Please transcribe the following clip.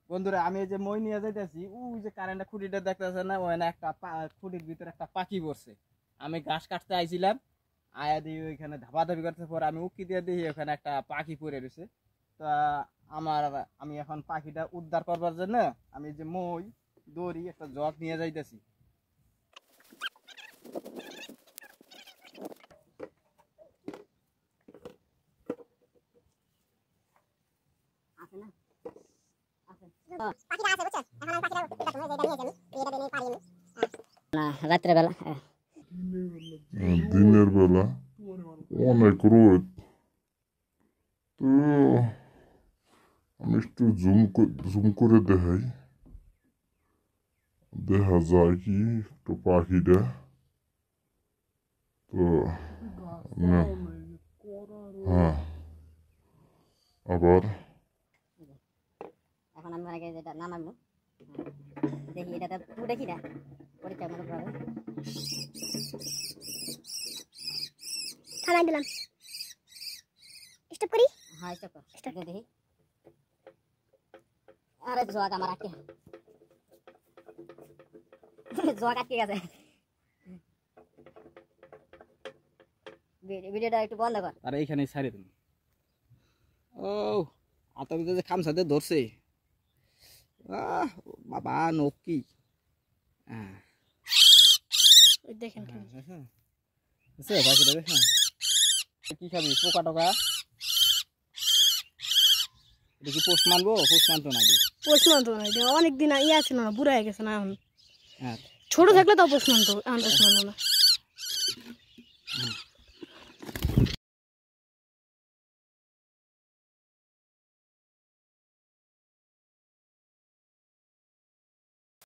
বন্ধুরা আমি এই যে মই নিয়ে যাইতেছি, ওই যে কারেন্টের খুঁটিটা দেখতেছে না, ওখানে একটা খুঁটির ভিতরে একটা পাখি পড়ছে। আমি ঘাস কাটতে আইছিলাম, আয়া দিয়ে ওইখানে ধাপাধাপি করতে, পরে আমি উকি দিয়ে দিই ওখানে একটা পাখি পড়ে রয়েছে। তা আমি এখন পাখিটা উদ্ধার করবার জন্য আমি যে মই দড়ি একটা জগ নিয়ে যাইতেছি। রাত্রে বেলা দিনের বেলা অনেক রোদ, তো আমি একটু জুম করে দেখাই, দেখা যায় কি একটু পাখিটা। তো হ্যাঁ, আবার এখন আমি মানে যেটা নামাবো দেখি, এটা তো দেখি না পরীক্ষামূলক ভাবে থামাই দিলাম। স্টপ করি। হ্যাঁ স্টপ কর, স্টপ দেখি। আরে জোয়াক আমার আটকে জোয়াক আটকে গেছে। ভিডিওটা একটু বন্ধ কর। আর এইখানে ছাড়ে তুমি। ও আতার ভিতরে খামসাতে ধরছে। বাবা নকি। দেখেন পাখিটা দেখেন কি খাবি, পোকা টোকা? এটা কি পোষ মানবো? পোষ মানতো না, পোষ মানতো না, অনেকদিন ইয়ে আছে না, বুড়া হয়ে গেছে না এখন। হ্যাঁ ছোট থাকলে তো পোষ মানতো, এখন পোষ মানতো না।